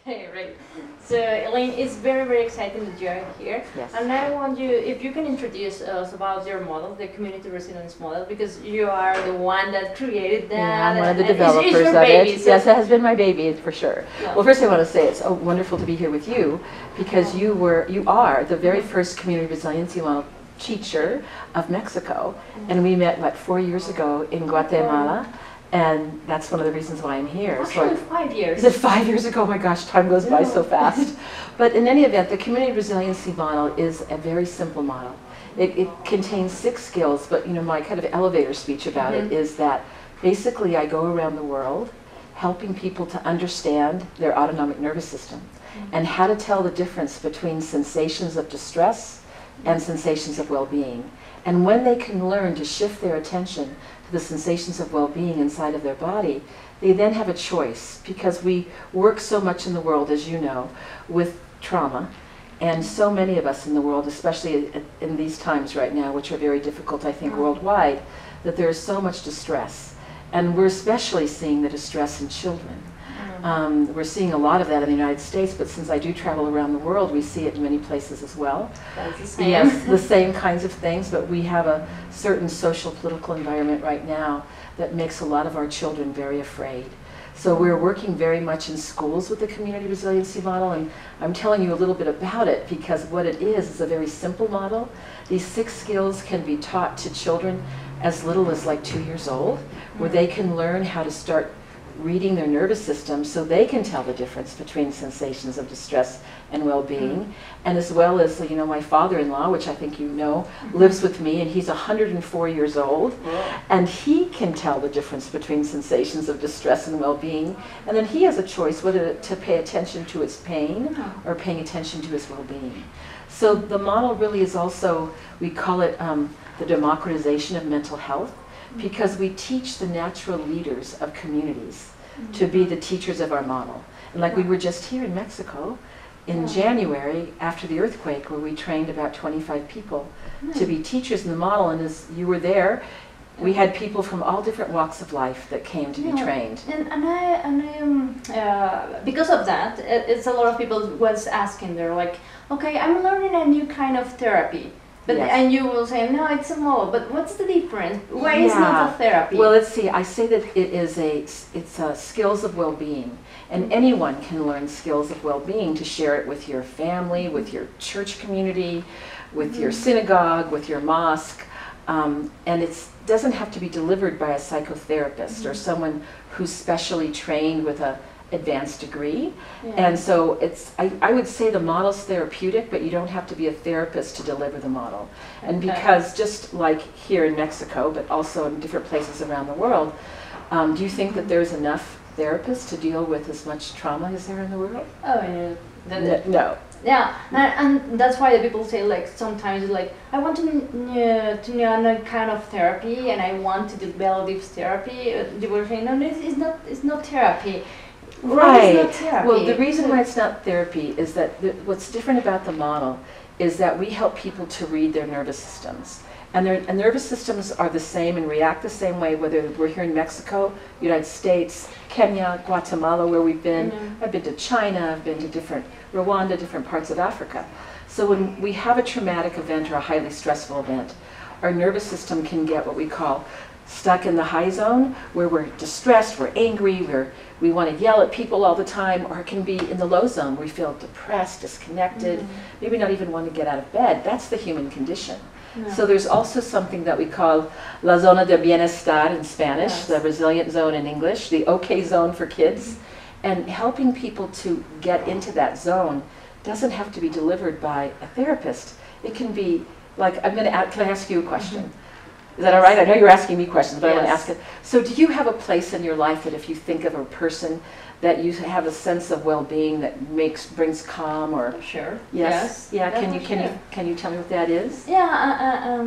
Okay, right. So Elaine, it's very, very exciting that you're here. Yes. And I want you, if you can introduce us about your model, the community resilience model, because you are the one that created that. Yeah, I'm one of the and developers it's your of baby, it. so Yes, it has been my baby for sure. Yeah. Well, first I want to say it's so wonderful to be here with you because you are the very first community resiliency model teacher of Mexico, and we met what 4 years ago in Guatemala. And that's one of the reasons why I'm here. Actually, 5 years. Is it 5 years ago? Oh my gosh, time goes by so fast. But in any event, the community resiliency model is a very simple model. It contains 6 skills, but my kind of elevator speech about it is that basically I go around the world helping people to understand their autonomic nervous system and how to tell the difference between sensations of distress and sensations of well-being. And when they can learn to shift their attention to the sensations of well-being inside of their body, they then have a choice, because we work so much in the world, as you know, with trauma, and so many of us in the world, especially in these times right now, which are very difficult, I think, worldwide, that there is so much distress. And we're especially seeing the distress in children. We're seeing a lot of that in the United States, but since I do travel around the world, we see it in many places as well. That's the same. Yes, the same kinds of things, but we have a certain social political environment right now that makes a lot of our children very afraid. So we're working very much in schools with the community resiliency model, and I'm telling you a little bit about it because what it is a very simple model. These 6 skills can be taught to children as little as like 2 years old, where they can learn how to start reading their nervous system so they can tell the difference between sensations of distress and well-being. And as well as, my father-in-law, which I think you know, lives with me, and he's 104 years old, and he can tell the difference between sensations of distress and well-being, and then he has a choice whether to pay attention to his pain or paying attention to his well-being. So the model really is also, we call it the democratization of mental health, because we teach the natural leaders of communities to be the teachers of our model. And like we were just here in Mexico in January after the earthquake, where we trained about 25 people to be teachers in the model, and as you were there, we had people from all different walks of life that came to be trained. And because of that, it's a lot of people was asking, they're like, okay, I'm learning a new kind of therapy. But and you will say, no, it's a model. But what's the difference? Why is not a therapy? Well, let's see. I say that it's skills of well-being, and anyone can learn skills of well-being to share it with your family, with your church community, with your synagogue, with your mosque, and it doesn't have to be delivered by a psychotherapist or someone who's specially trained with a advanced degree. And so I would say the model's therapeutic, but you don't have to be a therapist to deliver the model. And because just like here in Mexico, but also in different places around the world, do you think that there's enough therapists to deal with as much trauma as there in the world? Oh, yeah. No. Yeah, and that's why the people say, like, sometimes, like, I want to know another kind of therapy, and I want to develop this therapy. They were saying, no, it's not therapy. Right. Well, the reason why it's not therapy is that what's different about the model is that we help people to read their nervous systems. And their nervous systems are the same and react the same way, whether we're here in Mexico, United States, Kenya, Guatemala, where we've been. I've been to China, I've been to Rwanda, different parts of Africa. So when we have a traumatic event or a highly stressful event, our nervous system can get what we call stuck in the high zone, where we're distressed, we're angry, we want to yell at people all the time, or it can be in the low zone, where we feel depressed, disconnected, maybe not even want to get out of bed. That's the human condition. So there's also something that we call la zona de bienestar in Spanish, the resilient zone in English, the OK zone for kids. And helping people to get into that zone doesn't have to be delivered by a therapist. It can be, like, can I ask you a question? Is that all right? I know you're asking me questions, but I want to ask it. So do you have a place in your life that if you think of a person that you have a sense of well-being that brings calm or... Sure. Yes. Yeah. Can you tell me what that is? Yeah.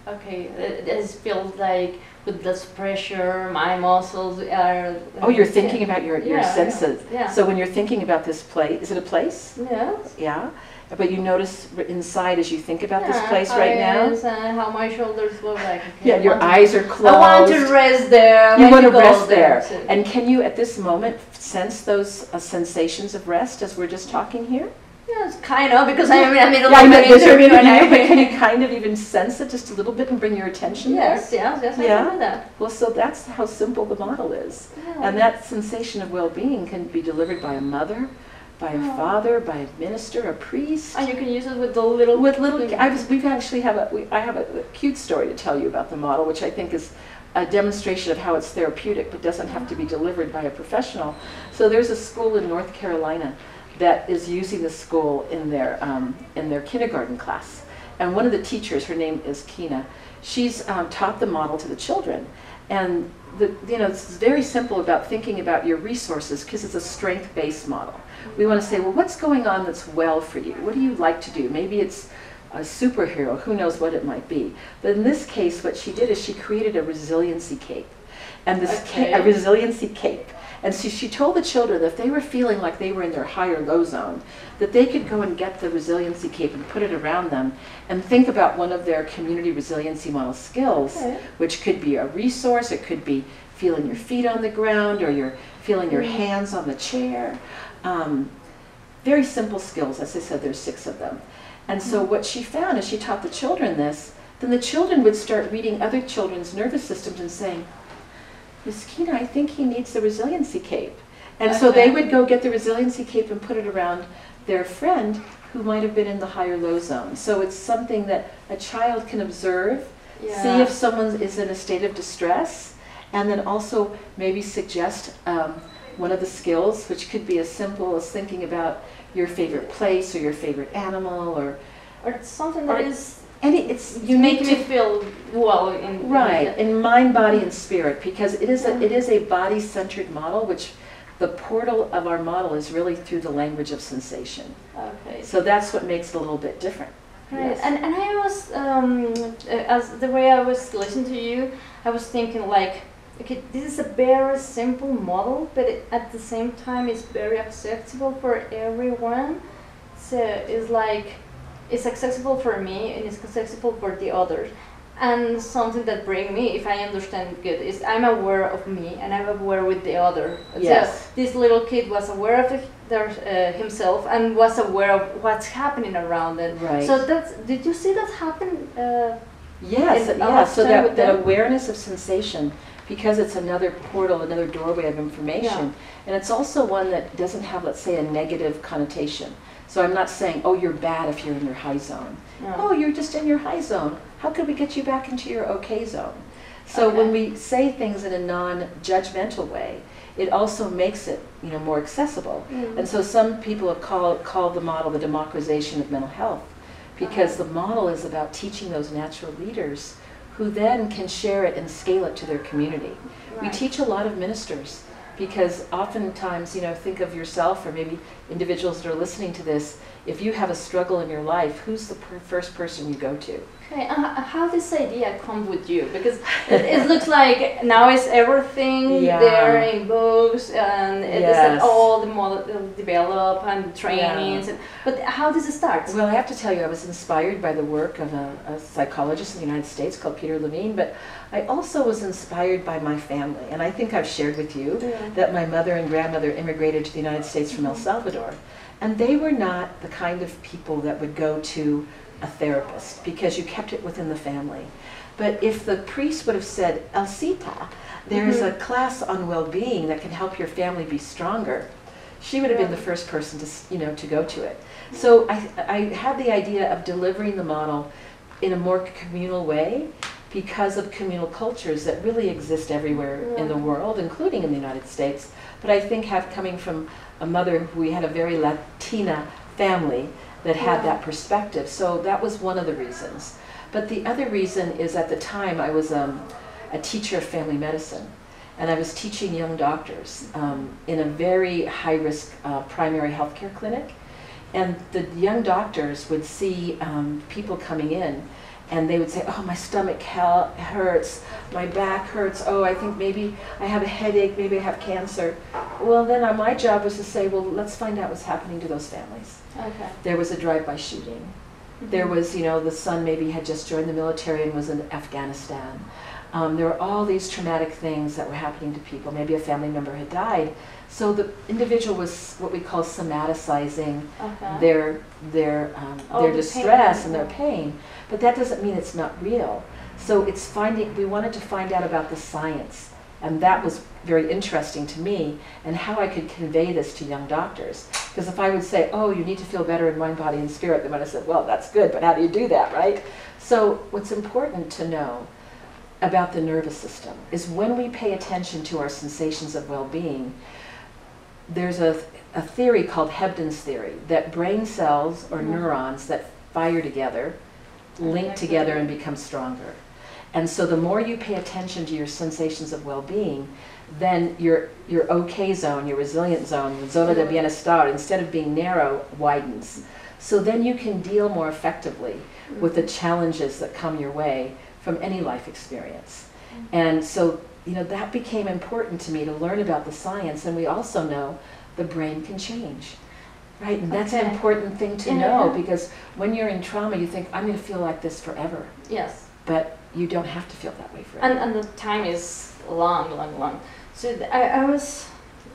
Okay. It feels like with less pressure, my muscles are... Oh, you're thinking about your senses. Yeah. So when you're thinking about this place, is it a place? Yes. Yeah. But you notice inside as you think about this place right now? How my shoulders look like. Okay, yeah, your eyes are closed. I want to rest there. You want to rest there. And can you, at this moment, sense those sensations of rest as we're just talking here? Yes, kind of, because I'm in the middle of an interview. But can you kind of even sense it just a little bit and bring your attention there? Yes, I can do that. Well, so that's how simple the model is. Yeah. And that sensation of well-being can be delivered by a mother, by a father, by a minister, a priest. And you can use it with the little... I have a cute story to tell you about the model, which I think is a demonstration of how it's therapeutic, but doesn't have to be delivered by a professional. So there's a school in North Carolina that is using the school in their kindergarten class. And one of the teachers, her name is Kina, she's taught the model to the children. And it's very simple about thinking about your resources, because it's a strength-based model. We want to say, well, what's going on that's well for you? What do you like to do? Maybe it's a superhero, who knows what it might be. But in this case, what she did is she created a resiliency cape. And this a resiliency cape. And so she told the children that if they were feeling like they were in their high or low zone, that they could go and get the resiliency cape and put it around them and think about one of their community resiliency model skills, which could be a resource, it could be feeling your feet on the ground, or you're feeling your hands on the chair. Very simple skills. As I said, there's 6 of them. And so what she found is she taught the children this, then the children would start reading other children's nervous systems and saying, Miss Kina, I think he needs the resiliency cape. And so they would go get the resiliency cape and put it around their friend who might have been in the high or low zone. So it's something that a child can observe, see if someone is in a state of distress, and then also maybe suggest one of the skills, which could be as simple as thinking about your favorite place or your favorite animal, or something that is... you make me feel well in mind, body, and spirit, because it is a body-centered model, which the portal of our model is really through the language of sensation. Okay. So that's what makes it a little bit different. Right. Yes. And I was as the way I was listening to you, I was thinking like, okay, this is a very simple model, but at the same time it's very accessible for everyone. So it's like, it's accessible for me and it's accessible for the others. And something that brings me, if I understand good, is I'm aware of me and I'm aware with the other. Yes. So this little kid was aware of himself and was aware of what's happening around it. Right. So did you see that happen? Yes. So that awareness of sensation, because it's another portal, another doorway of information, and it's also one that doesn't have, let's say, a negative connotation. So I'm not saying, oh, you're bad if you're in your high zone. No. Oh, you're just in your high zone. How could we get you back into your okay zone? So when we say things in a non-judgmental way, it also makes it more accessible. And so some people have called the model the democratization of mental health, because the model is about teaching those natural leaders who then can share it and scale it to their community. Right. We teach a lot of ministers, because oftentimes, think of yourself, or maybe individuals that are listening to this, if you have a struggle in your life, who's the first person you go to? Okay, how this idea come with you? Because it looks like now it's everything there in books, and it is that all the model develop and trainings. But how does it start? Well, I have to tell you, I was inspired by the work of a psychologist in the United States called Peter Levine, but I also was inspired by my family. And I think I've shared with you that my mother and grandmother immigrated to the United States from El Salvador. And they were not the kind of people that would go to a therapist, because you kept it within the family. But if the priest would have said, Elcita, there's a class on well-being that can help your family be stronger, she would have been the first person to, to go to it. So I had the idea of delivering the model in a more communal way, because of communal cultures that really exist everywhere in the world, including in the United States. But I think coming from a mother who we had a very Latina family that had that perspective. So that was one of the reasons. But the other reason is, at the time I was a teacher of family medicine, and I was teaching young doctors in a very high-risk primary health care clinic. And the young doctors would see people coming in, and they would say, oh, my stomach hurts, my back hurts, oh, I think maybe I have a headache, maybe I have cancer. Well, then my job was to say, well, let's find out what's happening to those families. Okay. There was a drive-by shooting. There was, the son maybe had just joined the military and was in Afghanistan. There were all these traumatic things that were happening to people. Maybe a family member had died. So the individual was what we call somaticizing their distress and their pain. But that doesn't mean it's not real. So it's we wanted to find out about the science. And that was very interesting to me, and how I could convey this to young doctors. Because if I would say, oh, you need to feel better in mind, body, and spirit, they might have said, well, that's good, but how do you do that, right? So what's important to know about the nervous system is when we pay attention to our sensations of well-being, there's a theory called Hebden's theory, that brain cells or neurons that fire together link together and become stronger. And so the more you pay attention to your sensations of well-being, then your okay zone, your resilient zone, the zona de bienestar, instead of being narrow, widens. So then you can deal more effectively with the challenges that come your way from any life experience. And so, that became important to me to learn about the science, and we also know the brain can change. Right, and that's an important thing to know, because when you're in trauma, you think, I'm going to feel like this forever. Yes. But you don't have to feel that way forever. And the time is long, long, long. So I was,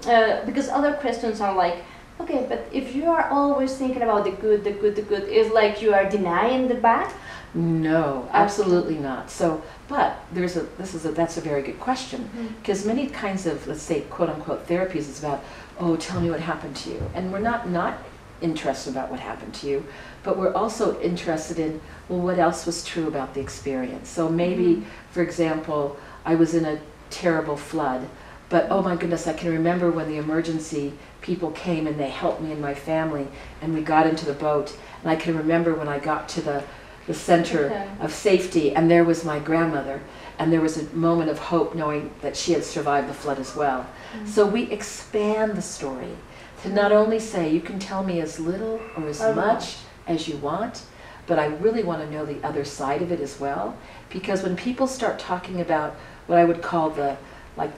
because other questions are like, okay, but if you are always thinking about the good, is like you are denying the bad? No, absolutely not. So, but that's a very good question, because many kinds of, let's say, quote unquote therapies is about, oh, tell me what happened to you. And we're not interested about what happened to you, but we're also interested in, well, what else was true about the experience? So maybe, for example, I was in a terrible flood, but oh my goodness, I can remember when the emergency people came and they helped me and my family, and we got into the boat, and I can remember when I got to the center of safety, and there was my grandmother, and there was a moment of hope knowing that she had survived the flood as well. So we expand the story to not only say, you can tell me as little or as much as you want, but I really want to know the other side of it as well. Because when people start talking about what I would call the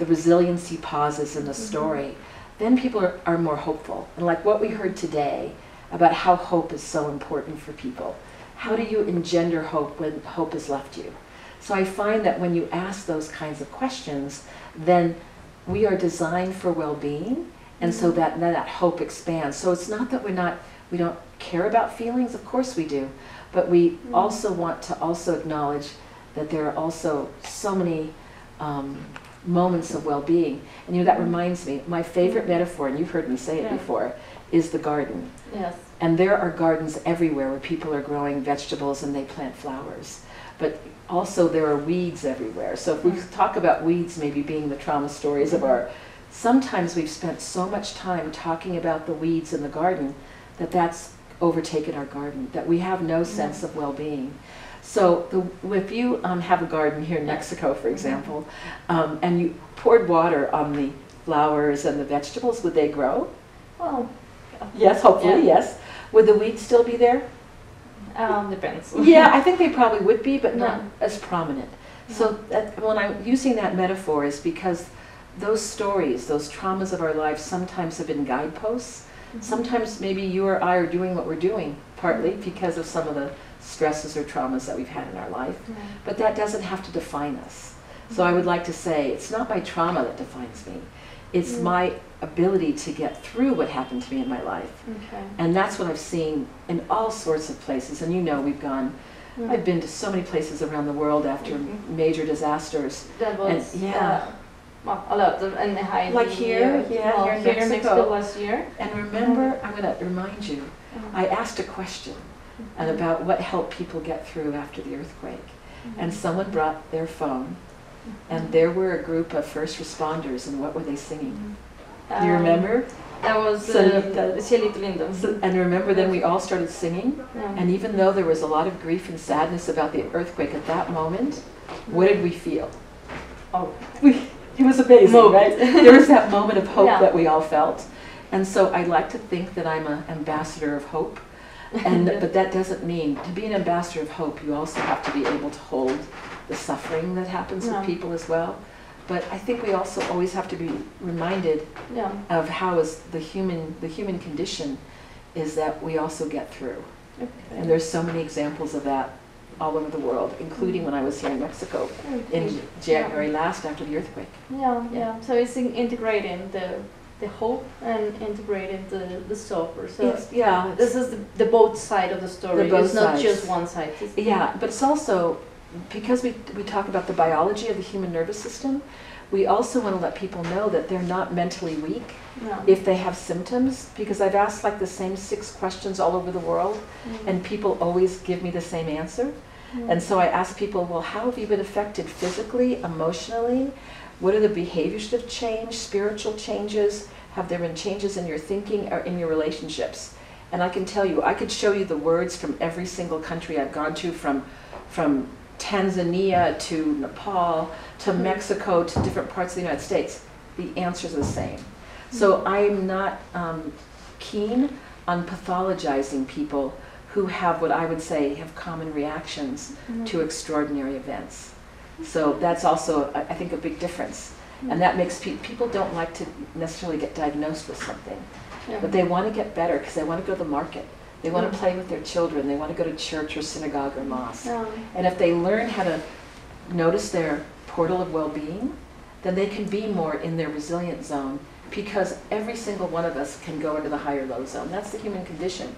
resiliency pauses in the story, then people are more hopeful. And like what we heard today about how hope is so important for people. How do you engender hope when hope has left you? So I find that when you ask those kinds of questions, then we are designed for well-being, and so that hope expands. So it's not that we don't care about feelings, of course we do, but we also want to also acknowledge that there are also so many moments of well-being. And that reminds me, my favorite metaphor, and you've heard me say it before, is the garden. Yes. And there are gardens everywhere where people are growing vegetables and they plant flowers. But also there are weeds everywhere. So if we talk about weeds maybe being the trauma stories of sometimes we've spent so much time talking about the weeds in the garden that's overtaken our garden, that we have no sense of well-being. So if you have a garden here in Mexico, for example, and you poured water on the flowers and the vegetables, would they grow? Well, yes, hopefully, yes. Would the weeds still be there? Depends. Yeah, I think they probably would be, but not as prominent. So when I'm using that metaphor is because those stories, those traumas of our lives sometimes have been guideposts. Sometimes maybe you or I are doing what we're doing, partly because of some of the stresses or traumas that we've had in our life. But that doesn't have to define us. So I would like to say, it's not my trauma that defines me. It's my ability to get through what happened to me in my life. And that's what I've seen in all sorts of places. And we've gone, I've been to so many places around the world after major disasters. That was, well, a lot of, and like here, here in Mexico last year. And remember, I'm going to remind you, I asked a question about what helped people get through after the earthquake. And someone brought their phone, and there were a group of first responders, and what were they singing? Do you remember? That was Cielito Lindo. And remember, then we all started singing, and even though there was a lot of grief and sadness about the earthquake at that moment, what did we feel? Oh, it was amazing, right? There was that moment of hope that we all felt. And so I like to think that I'm an ambassador of hope. But that doesn't mean, to be an ambassador of hope, you also have to be able to hold the suffering that happens with people as well. But I think we also always have to be reminded of how is the human condition is that we also get through. Okay. And there's so many examples of that all over the world, including when I was here in Mexico in January last after the earthquake. Yeah. So it's integrating the hope and integrating the suffer. So this is the both side of the story. It's not just one side. But it's also, because we talk about the biology of the human nervous system, we also want to let people know that they're not mentally weak if they have symptoms, because I've asked like the same 6 questions all over the world, and people always give me the same answer. And so I ask people, well, how have you been affected physically, emotionally? What are the behaviors that have changed, spiritual changes? Have there been changes in your thinking or in your relationships? And I can tell you, I could show you the words from every single country I've gone to, from Tanzania to Nepal to Mexico to different parts of the United States. The answers are the same. So I'm not keen on pathologizing people who have what I would say have common reactions to extraordinary events. So that's also, I think, a big difference. And that makes people don't like to necessarily get diagnosed with something. But they want to get better because they want to go to the market. They want to play with their children. They want to go to church or synagogue or mosque. And if they learn how to notice their portal of well-being, then they can be more in their resilient zone, because every single one of us can go into the higher low zone. That's the human condition.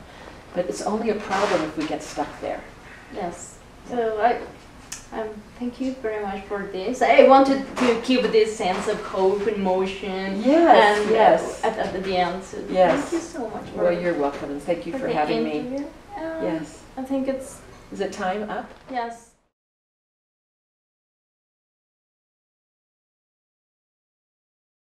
But it's only a problem if we get stuck there. Yes. So thank you very much for this. I wanted to keep this sense of hope and motion. Yes. At the end. So yes. Thank you so much. Well, you're welcome, and thank you for having me. Yes. I think it's. Is it time up? Yes.